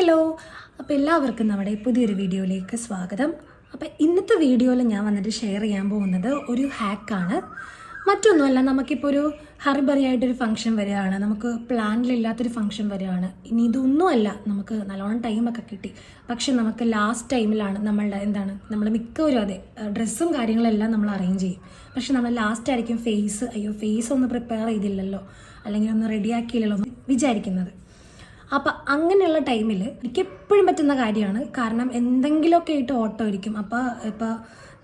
Hello, അപ്പോൾ എല്ലാവർക്കും നമ്മുടെ പുതിയൊരു വീഡിയോയിലേക്ക് സ്വാഗതം. അപ്പോൾ ഇന്നത്തെ വീഡിയോയിൽ ഞാൻ വന്നിട്ട് ഷെയർ ചെയ്യാൻ പോകുന്നത് ഒരു ഹാക്കാണ്. മറ്റൊന്നുമല്ല, നമുക്കിപ്പോൾ ഒരു ഹറിബറി ആയിട്ടൊരു ഫംഗ്ഷൻ വരികയാണ്, നമുക്ക് പ്ലാനിലില്ലാത്തൊരു ഫംഗ്ഷൻ വരികയാണ്. ഇനി ഇതൊന്നുമല്ല, നമുക്ക് നല്ലോണം ടൈമൊക്കെ കിട്ടി, പക്ഷെ നമുക്ക് ലാസ്റ്റ് ടൈമിലാണ് നമ്മൾ മിക്കവരും അതെ ഡ്രസ്സും കാര്യങ്ങളെല്ലാം നമ്മൾ അറേഞ്ച് ചെയ്യും. പക്ഷെ നമ്മൾ ലാസ്റ്റ് ആയിരിക്കും ഫേസ് ഒന്ന് പ്രിപ്പയർ ചെയ്തില്ലല്ലോ, അല്ലെങ്കിൽ ഒന്ന് റെഡിയാക്കിയില്ലല്ലോ എന്ന് വിചാരിക്കുന്നത്. അപ്പം അങ്ങനെയുള്ള ടൈമിൽ എനിക്ക് എപ്പോഴും പറ്റുന്ന കാര്യമാണ്. കാരണം എന്തെങ്കിലുമൊക്കെ ആയിട്ട് ഓട്ടോ ഇരിക്കും. ഇപ്പോൾ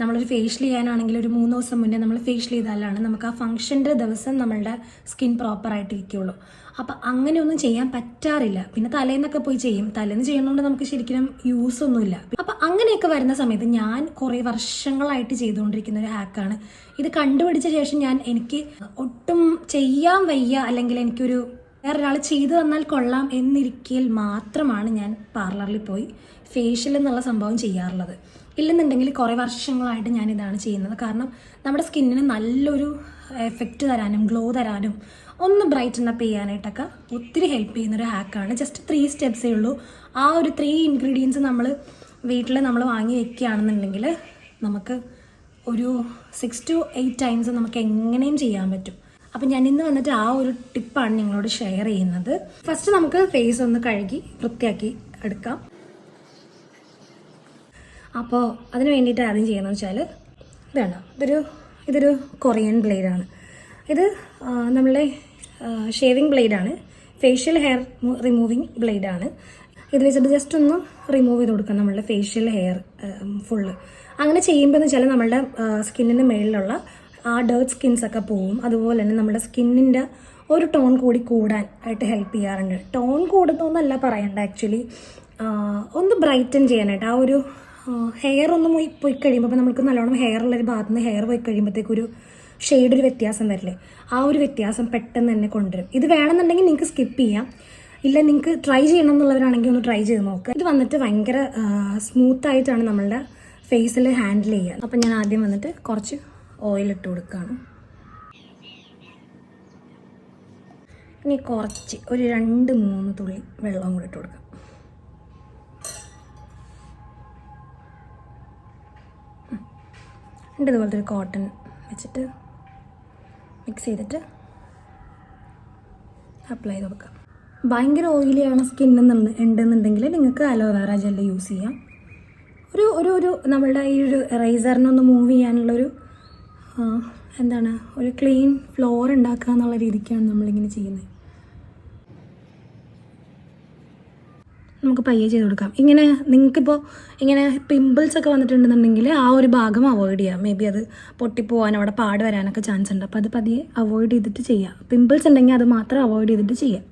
നമ്മളൊരു ഫേഷ്യൽ ചെയ്യാനാണെങ്കിൽ ഒരു 3 ദിവസം മുന്നേ നമ്മൾ ഫേഷ്യൽ ചെയ്താലാണ് നമുക്ക് ആ ഫംഗ്ഷൻ്റെ ദിവസം നമ്മളുടെ സ്കിൻ പ്രോപ്പറായിട്ട് ഇരിക്കുകയുള്ളൂ. അപ്പം അങ്ങനെയൊന്നും ചെയ്യാൻ പറ്റാറില്ല. പിന്നെ തലേന്നൊക്കെ പോയി ചെയ്യും. തലേന്ന് ചെയ്യുന്നതുകൊണ്ട് നമുക്ക് ശരിക്കും യൂസ് ഒന്നുമില്ല. അപ്പം അങ്ങനെയൊക്കെ വരുന്ന സമയത്ത് ഞാൻ കുറേ വർഷങ്ങളായിട്ട് ചെയ്തുകൊണ്ടിരിക്കുന്ന ഒരു ഹാക്കാണ്. ഇത് കണ്ടുപിടിച്ച ശേഷം എനിക്ക് ഒട്ടും ചെയ്യാൻ വയ്യ, അല്ലെങ്കിൽ എനിക്കൊരു വേറൊരാൾ ചെയ്തു തന്നാൽ കൊള്ളാം എന്നിരിക്കൽ മാത്രമാണ് ഞാൻ പാർലറിൽ പോയി ഫേഷ്യൽ എന്നുള്ള സംഭവം ചെയ്യാറുള്ളത്. ഇല്ലെന്നുണ്ടെങ്കിൽ കുറേ വർഷങ്ങളായിട്ട് ഞാൻ ഇതാണ് ചെയ്യുന്നത്. കാരണം നമ്മുടെ സ്കിന്നിന് നല്ലൊരു എഫക്റ്റ് തരാനും ഗ്ലോ തരാനും ഒന്ന് ബ്രൈറ്റൻ അപ്പ് ചെയ്യാനായിട്ടൊക്കെ ഒത്തിരി ഹെൽപ്പ് ചെയ്യുന്നൊരു ഹാക്കാണ്. ജസ്റ്റ് 3 സ്റ്റെപ്സേ ഉള്ളൂ. ആ ഒരു 3 ഇൻഗ്രീഡിയൻസ് നമ്മൾ വീട്ടിൽ വാങ്ങി വെക്കുകയാണെന്നുണ്ടെങ്കിൽ നമുക്ക് ഒരു 6 to 8 ടൈംസ് നമുക്ക് എങ്ങനെയും ചെയ്യാൻ പറ്റും. അപ്പം ഞാൻ ഇന്ന് വന്നിട്ട് ആ ഒരു ടിപ്പാണ് നിങ്ങളോട് ഷെയർ ചെയ്യുന്നത്. ഫസ്റ്റ് നമുക്ക് ഫേസ് ഒന്ന് കഴുകി വൃത്തിയാക്കി എടുക്കാം. അപ്പോൾ അതിന് വേണ്ടിയിട്ട് ആദ്യം ചെയ്യുന്നത് വെച്ചാൽ ഇതൊരു കൊറിയൻ ബ്ലേഡാണ്. ഇത് നമ്മളുടെ ഷേവിങ് ബ്ലേഡാണ്, ഫേഷ്യൽ ഹെയർ റിമൂവിങ് ബ്ലേഡാണ്. ഇത് വെച്ചിട്ട് ജസ്റ്റ് ഒന്ന് റിമൂവ് ചെയ്ത് കൊടുക്കാം നമ്മളുടെ ഫേഷ്യൽ ഹെയർ ഫുള്ള്. അങ്ങനെ ചെയ്യുമ്പോൾ എന്ന് വെച്ചാൽ നമ്മളുടെ സ്കിന്നിന് മേളിലുള്ള ആ ഡേർട്ട് സ്കിൻസൊക്കെ പോവും. അതുപോലെ തന്നെ നമ്മുടെ സ്കിന്നിൻ്റെ ഒരു ടോൺ കൂടി കൂടാൻ ആയിട്ട് ഹെൽപ്പ് ചെയ്യാറുണ്ട്. ടോൺ കൂടുന്നൊന്നല്ല പറയണ്ട, ആക്ച്വലി ഒന്ന് ബ്രൈറ്റൻ ചെയ്യാനായിട്ട്. ആ ഒരു ഹെയർ ഒന്ന് പോയി കഴിയുമ്പോൾ, അപ്പോൾ നമുക്ക് നല്ലോണം ഹെയറുള്ളൊരു ഭാഗത്ത് നിന്ന് ഹെയർ പോയി കഴിയുമ്പോഴത്തേക്കൊരു ഒരു വ്യത്യാസം വരില്ലേ, ആ ഒരു വ്യത്യാസം പെട്ടെന്ന് തന്നെ കൊണ്ടുവരും. ഇത് വേണമെന്നുണ്ടെങ്കിൽ നിങ്ങൾക്ക് സ്കിപ്പ് ചെയ്യാം, ഇല്ല നിങ്ങൾക്ക് ട്രൈ ചെയ്യണം എന്നുള്ളവരാണെങ്കിൽ ഒന്ന് ട്രൈ ചെയ്ത് നോക്കുക. ഇത് വന്നിട്ട് ഭയങ്കര സ്മൂത്തായിട്ടാണ് നമ്മളുടെ ഫേസിൽ ഹാൻഡിൽ ചെയ്യുക. അപ്പം ഞാൻ ആദ്യം വന്നിട്ട് കുറച്ച് ഓയിലിട്ട് കൊടുക്കുകയാണ്. ഇനി കുറച്ച് ഒരു 2-3 തുള്ളി വെള്ളം കൂടി ഇട്ട് കൊടുക്കാം. ഇതുപോലത്തെ ഒരു കോട്ടൺ വെച്ചിട്ട് മിക്സ് ചെയ്തിട്ട് അപ്ലൈ ചെയ്ത് കൊടുക്കാം. ഭയങ്കര ഓയിലിയാണ് സ്കിൻ ഉണ്ടെന്നുണ്ടെങ്കിൽ നിങ്ങൾക്ക് അലോവേറ ജെല്ല് യൂസ് ചെയ്യാം. ഒരു നമ്മളുടെ ഈ ഒരു എറൈസറിനൊന്ന് മൂവ് ചെയ്യാനുള്ളൊരു ഒരു ക്ലീൻ ഫ്ലോർ ഉണ്ടാക്കുക എന്നുള്ള രീതിക്കാണ് നമ്മളിങ്ങനെ ചെയ്യുന്നത്. നമുക്ക് പയ്യെ ചെയ്ത് കൊടുക്കാം. ഇങ്ങനെ നിങ്ങൾക്കിപ്പോൾ ഇങ്ങനെ പിമ്പിൾസൊക്കെ വന്നിട്ടുണ്ടെന്നുണ്ടെങ്കിൽ ആ ഒരു ഭാഗം അവോയ്ഡ് ചെയ്യാം. മേ ബി അത് പൊട്ടിപ്പോവാൻ, അവിടെ പാട് വരാനൊക്കെ ചാൻസ് ഉണ്ട്. അപ്പോൾ അത് പതിയെ അവോയ്ഡ് ചെയ്തിട്ട് ചെയ്യാം. പിമ്പിൾസ് ഉണ്ടെങ്കിൽ അത് മാത്രം അവോയ്ഡ് ചെയ്തിട്ട് ചെയ്യാം.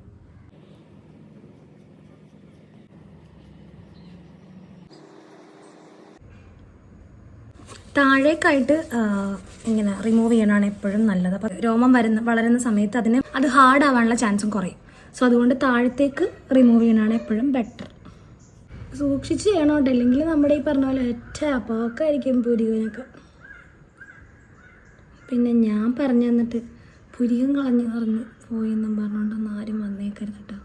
താഴേക്കായിട്ട് ഇങ്ങനെ റിമൂവ് ചെയ്യാനാണ് എപ്പോഴും നല്ലത്. അപ്പോൾ രോമം വളരുന്ന സമയത്ത് അത് ഹാർഡ് ആവാനുള്ള ചാൻസും കുറയും. സോ അതുകൊണ്ട് താഴത്തേക്ക് റിമൂവ് ചെയ്യാനാണ് എപ്പോഴും ബെറ്റർ. സൂക്ഷിച്ച് ചെയ്യണോട്ടോ, അല്ലെങ്കിൽ നമ്മുടെ ഈ പറഞ്ഞ പോലെ അപ്പോക്കായിരിക്കും പുരികനൊക്കെ. പിന്നെ ഞാൻ പറഞ്ഞു തന്നിട്ട് പുരികം കളഞ്ഞു പോയെന്നും പറഞ്ഞുകൊണ്ടൊന്നും ആരും വന്നേക്കരുത് കേട്ടോ.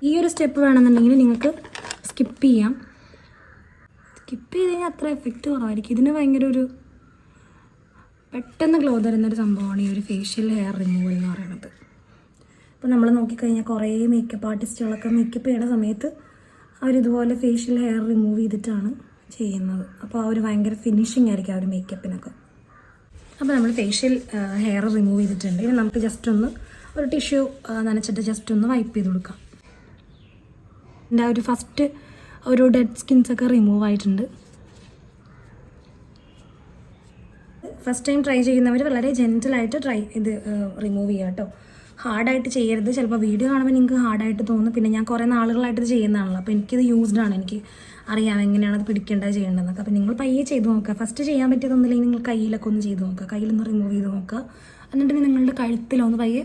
ഈ ഒരു സ്റ്റെപ്പ് വേണമെന്നുണ്ടെങ്കിൽ നിങ്ങൾക്ക് സ്കിപ്പ് ചെയ്യാം. സ്കിപ്പ് ചെയ്ത് കഴിഞ്ഞാൽ അത്ര എഫക്റ്റ് കുറവായിരിക്കും. ഇതിന് ഭയങ്കര ഒരു പെട്ടെന്ന് ഗ്ലോ തരുന്നൊരു സംഭവമാണ് ഈ ഒരു ഫേഷ്യൽ ഹെയർ റിമൂവൽ എന്ന് പറയുന്നത്. ഇപ്പോൾ നമ്മൾ നോക്കിക്കഴിഞ്ഞാൽ കുറേ മേക്കപ്പ് ആർട്ടിസ്റ്റുകളൊക്കെ മേക്കപ്പ് ചെയ്യുന്ന സമയത്ത് അവരിതുപോലെ ഫേഷ്യൽ ഹെയർ റിമൂവ് ചെയ്തിട്ടാണ് ചെയ്യുന്നത്. അപ്പോൾ ആ ഒരു ഭയങ്കര ഫിനിഷിംഗ് ആയിരിക്കും ആ ഒരു മേക്കപ്പിനൊക്കെ. അപ്പോൾ നമ്മൾ ഫേഷ്യൽ ഹെയർ റിമൂവ് ചെയ്തിട്ടുണ്ട്. ഇനി നമുക്ക് ജസ്റ്റ് ഒന്ന് ഒരു ടിഷ്യൂ നനച്ചിട്ട് ജസ്റ്റ് ഒന്ന് വൈപ്പ് ചെയ്ത് കൊടുക്കാം. എൻ്റെ ആ ഒരു ഫസ്റ്റ് ഒരു ഡെഡ് സ്കിൻസൊക്കെ റിമൂവ് ആയിട്ടുണ്ട്. ഫസ്റ്റ് ടൈം ട്രൈ ചെയ്യുന്നവർ വളരെ ജെൻറ്റലായിട്ട് ഇത് റിമൂവ് ചെയ്യുക കേട്ടോ. ഹാർഡായിട്ട് ചെയ്യരുത്. ചിലപ്പോൾ വീഡിയോ കാണുമ്പോൾ നിങ്ങൾക്ക് ഹാർഡായിട്ട് തോന്നും. പിന്നെ ഞാൻ കുറേ നാളുകളായിട്ട് ഇത് ചെയ്യുന്നതാണല്ലോ, അപ്പോൾ എനിക്കിത് യൂസ്ഡ് ആണ്. എനിക്ക് അറിയാം എങ്ങനെയാണ് അത് പിടിക്കേണ്ടത് ചെയ്യേണ്ടതെന്നൊക്കെ. അപ്പോൾ നിങ്ങൾ പയ്യെ ചെയ്ത് നോക്കുക. ഫസ്റ്റ് ചെയ്യാൻ പറ്റിയതൊന്നുമില്ലെങ്കിൽ നിങ്ങൾ കയ്യിലൊക്കെ ഒന്ന് ചെയ്ത് നോക്കുക. കയ്യിലൊന്ന് റിമൂവ് ചെയ്ത് നോക്കുക. എന്നിട്ട് നിങ്ങളുടെ കഴുത്തിലൊന്ന് പയ്യെ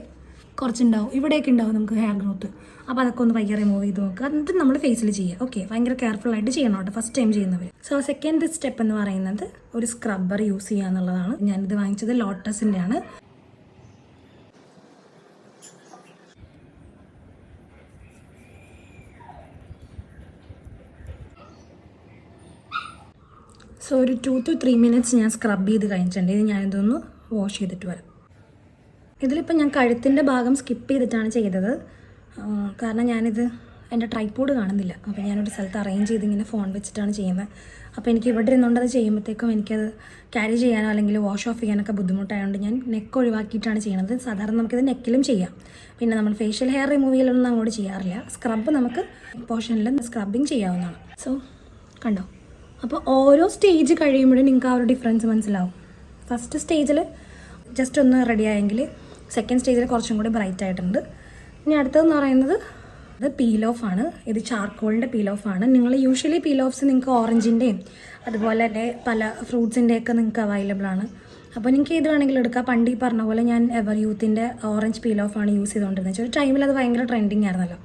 കുറച്ചുണ്ടാവും, ഇവിടെയൊക്കെ ഉണ്ടാവും നമുക്ക് ഹെയർ ഗ്രോത്ത്. അപ്പോൾ അതൊക്കെ ഒന്ന് പയ്യെ റിമൂവ് ചെയ്ത് നോക്കുക. എന്നിട്ട് നമ്മൾ ഫേസിൽ ചെയ്യുക. ഓക്കെ, ഭയങ്കര കെയർഫുള്ളായിട്ട് ചെയ്യണം കേട്ടോ ഫസ്റ്റ് ടൈം ചെയ്യുന്നവർ. സോ സെക്കൻഡ് സ്റ്റെപ്പ് എന്ന് പറയുന്നത് ഒരു സ്ക്രബ്ബർ യൂസ് ചെയ്യുക എന്നുള്ളതാണ്. ഞാനിത് വാങ്ങിച്ചത് ലോട്ടസിൻ്റെ ആണ്. സോ ഒരു 2 to 3 മിനിറ്റ്സ് ഞാൻ സ്ക്രബ് ചെയ്ത് കഴിഞ്ഞിട്ടുണ്ട്. ഇത് ഞാനിതൊന്ന് വാഷ് ചെയ്തിട്ട് വരാം. ഇതിലിപ്പോൾ ഞാൻ കഴുത്തിൻ്റെ ഭാഗം സ്കിപ്പ് ചെയ്തിട്ടാണ് ചെയ്തത്. കാരണം ഞാനിത് എൻ്റെ ട്രൈപോഡ് കാണുന്നില്ല. അപ്പോൾ ഞാനൊരു സ്ഥലത്ത് അറേഞ്ച് ചെയ്ത് ഇങ്ങനെ ഫോൺ വെച്ചിട്ടാണ് ചെയ്യുന്നത്. അപ്പോൾ എനിക്ക് ഇവിടെ ഇരുന്നുകൊണ്ട് അത് ചെയ്യുമ്പോഴത്തേക്കും എനിക്കത് ക്യാരി ചെയ്യാനോ അല്ലെങ്കിൽ വാഷ് ഓഫ് ചെയ്യാനൊക്കെ ബുദ്ധിമുട്ടായതുകൊണ്ട് ഞാൻ നെക്ക് ഒഴിവാക്കിയിട്ടാണ് ചെയ്യുന്നത്. സാധാരണ നമുക്കിത് നെക്കിലും ചെയ്യാം. പിന്നെ നമ്മൾ ഫേഷ്യൽ ഹെയർ റിമൂവ് ചെയ്യലൊന്നും അങ്ങോട്ട് ചെയ്യാറില്ല. സ്ക്രബ് നമുക്ക് പോർഷനിൽ സ്ക്രബിങ് ചെയ്യാവുന്നതാണ്. സോ കണ്ടോ, അപ്പോൾ ഓരോ സ്റ്റേജ് കഴിയുമ്പോഴും നിങ്ങൾക്ക് ആ ഒരു ഡിഫറൻസ് മനസ്സിലാവും. ഫസ്റ്റ് സ്റ്റേജിൽ ജസ്റ്റ് ഒന്ന് റെഡി ആയെങ്കിൽ സെക്കൻഡ് സ്റ്റേജിൽ കുറച്ചും കൂടി ബ്രൈറ്റ് ആയിട്ടുണ്ട്. ഇനി അടുത്തതെന്ന് പറയുന്നത് ഇത് പീൽ ഓഫ് ആണ്. ഇത് ചാർക്കോളിൻ്റെ പീൽ ഓഫ് ആണ്. നിങ്ങൾ യൂഷ്വലി പീൽ ഓഫ്സ് നിങ്ങൾക്ക് ഓറഞ്ചിൻ്റെയും അതുപോലെ തന്നെ പല ഫ്രൂട്ട്സിൻ്റെയൊക്കെ നിങ്ങൾക്ക് അവൈലബിൾ ആണ്. അപ്പോൾ നിങ്ങൾക്ക് ഏത് വേണമെങ്കിലും എടുക്കാം. പണ്ട് ഈ പറഞ്ഞ പോലെ ഞാൻ എവർ യൂത്തിൻ്റെ ഓറഞ്ച് പീൽ ഓഫ് ആണ് യൂസ് ചെയ്തുകൊണ്ടിരുന്നത്. ഒരു ടൈമിൽ അത് ഭയങ്കര ട്രെൻഡിങ് ആയിരുന്നല്ലോ.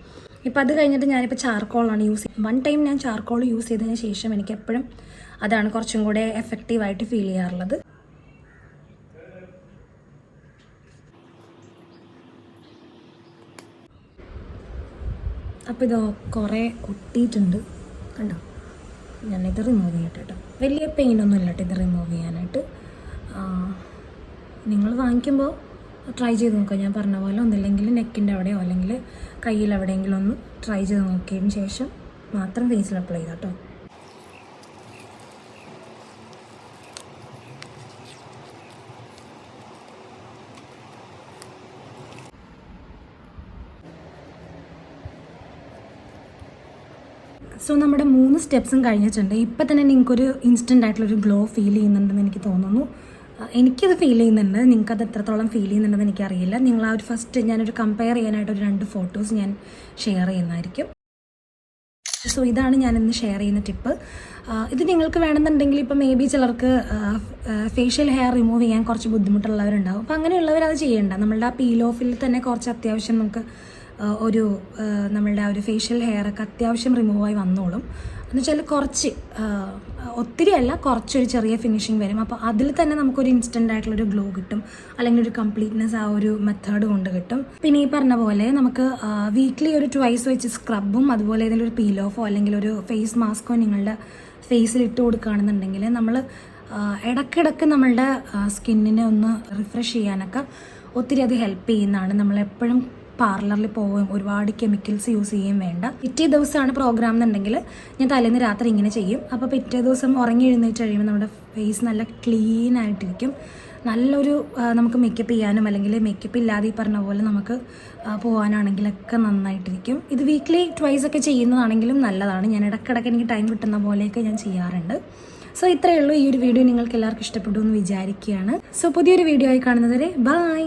ഇപ്പോൾ അത് കഴിഞ്ഞിട്ട് ഞാനിപ്പോൾ ചാർക്കോളാണ് യൂസ് ചെയ്യുന്നത്. വൺ ടൈം ഞാൻ ചാർക്കോൾ യൂസ് ചെയ്തതിന് ശേഷം എനിക്ക് എപ്പോഴും അതാണ് കുറച്ചും കൂടെ എഫക്റ്റീവായിട്ട് ഫീൽ ചെയ്യാറുള്ളത്. അപ്പോൾ ഇത് കുറേ ഒട്ടിയിട്ടുണ്ട് കണ്ടോ. ഞാനിത് റിമൂവ് ചെയ്യട്ടെ കേട്ടോ. വലിയ പെയിനൊന്നും ഇല്ല കേട്ടോ ഇത് റിമൂവ് ചെയ്യാനായിട്ട്. നിങ്ങൾ വാങ്ങിക്കുമ്പോൾ ട്രൈ ചെയ്ത് നോക്കുക. ഞാൻ പറഞ്ഞ പോലെ ഒന്നില്ലെങ്കിൽ നെക്കിൻ്റെ അവിടെയോ അല്ലെങ്കിൽ കയ്യിൽ എവിടെയെങ്കിലും ഒന്ന് ട്രൈ ചെയ്ത് നോക്കിയതിന് ശേഷം മാത്രം ഫേസിൽ അപ്ലൈ ചെയ്താൽ കേട്ടോ. സോ നമ്മുടെ 3 സ്റ്റെപ്സും കഴിഞ്ഞിട്ടുണ്ട്. ഇപ്പം തന്നെ നിങ്ങൾക്കൊരു ഇൻസ്റ്റൻ്റ് ആയിട്ടുള്ളൊരു ഗ്ലോ ഫീൽ ചെയ്യുന്നുണ്ടെന്ന് എനിക്ക് തോന്നുന്നു. എനിക്കത് ഫീൽ ചെയ്യുന്നുണ്ട്. നിങ്ങൾക്കത് എത്രത്തോളം ഫീൽ ചെയ്യുന്നുണ്ടെന്ന് എനിക്കറിയില്ല. നിങ്ങൾ ആ ഒരു ഫസ്റ്റ് ഞാനൊരു കമ്പയർ ചെയ്യാനായിട്ടൊരു 2 ഫോട്ടോസ് ഞാൻ ഷെയർ ചെയ്യുന്നതായിരിക്കും. സോ ഇതാണ് ഞാനിന്ന് ഷെയർ ചെയ്യുന്ന ടിപ്പ്. ഇത് നിങ്ങൾക്ക് വേണമെന്നുണ്ടെങ്കിൽ ഇപ്പോൾ മേ ബി ചിലർക്ക് ഫേഷ്യൽ ഹെയർ റിമൂവ് ചെയ്യാൻ കുറച്ച് ബുദ്ധിമുട്ടുള്ളവരുണ്ടാവും. അപ്പോൾ അങ്ങനെയുള്ളവർ അത് ചെയ്യേണ്ട. നമ്മളുടെ ആ പീൽ ഓഫിൽ തന്നെ കുറച്ച് അത്യാവശ്യം നമുക്ക് നമ്മളുടെ ആ ഒരു ഫേഷ്യൽ ഹെയറൊക്കെ അത്യാവശ്യം റിമൂവായി വന്നോളും. എന്നുവെച്ചാൽ കുറച്ച് ഒത്തിരി അല്ല, കുറച്ചൊരു ചെറിയ ഫിനിഷിങ് വരും. അപ്പോൾ അതിൽ തന്നെ നമുക്കൊരു ഇൻസ്റ്റൻ്റ് ആയിട്ടുള്ളൊരു ഗ്ലോ കിട്ടും, അല്ലെങ്കിൽ ഒരു കംപ്ലീറ്റ്നെസ് ആ ഒരു മെത്തേഡ് കൊണ്ട് കിട്ടും. പിന്നെ ഈ പറഞ്ഞ പോലെ നമുക്ക് വീക്ക്ലി ഒരു 2 വെച്ച് സ്ക്രബും അതുപോലെ ഏതെങ്കിലും ഒരു പീൽ ഓഫോ അല്ലെങ്കിൽ ഒരു ഫേസ് മാസ്കോ നിങ്ങളുടെ ഫേസിൽ ഇട്ട് കൊടുക്കുകയാണെന്നുണ്ടെങ്കിൽ നമ്മൾ ഇടയ്ക്കിടയ്ക്ക് നമ്മളുടെ സ്കിന്നിനെ ഒന്ന് റിഫ്രഷ് ചെയ്യാനൊക്കെ ഒത്തിരി അത് ഹെൽപ്പ് ചെയ്യുന്നതാണ്. നമ്മളെപ്പോഴും പാർലറിൽ പോവുകയും ഒരുപാട് കെമിക്കൽസ് യൂസ് ചെയ്യുകയും വേണ്ട. പിറ്റേ ദിവസമാണ് പ്രോഗ്രാം എന്നുണ്ടെങ്കിൽ ഞാൻ തലേന്ന് രാത്രി ഇങ്ങനെ ചെയ്യും. അപ്പോൾ പിറ്റേ ദിവസം ഉറങ്ങി എഴുന്നേറ്റ് കഴിയുമ്പോൾ നമ്മുടെ ഫേസ് നല്ല ക്ലീൻ ആയിട്ടിരിക്കും. നല്ലൊരു നമുക്ക് മേക്കപ്പ് ചെയ്യാനും അല്ലെങ്കിൽ മേക്കപ്പ് ഇല്ലാതെ ഈ പറഞ്ഞ പോലെ നമുക്ക് പോകാനാണെങ്കിലൊക്കെ നന്നായിട്ടിരിക്കും. ഇത് വീക്ക്ലി 2 ഒക്കെ ചെയ്യുന്നതാണെങ്കിലും നല്ലതാണ്. ഞാൻ ഇടയ്ക്കിടയ്ക്ക് എനിക്ക് ടൈം കിട്ടുന്ന പോലെയൊക്കെ ഞാൻ ചെയ്യാറുണ്ട്. സോ ഇത്രയേ ഉള്ളൂ. ഈ ഒരു വീഡിയോ നിങ്ങൾക്ക് എല്ലാവർക്കും ഇഷ്ടപ്പെട്ടു എന്ന് വിചാരിക്കുകയാണ്. സോ പുതിയൊരു വീഡിയോ ആയി കാണുന്നതുവരെ ബൈ.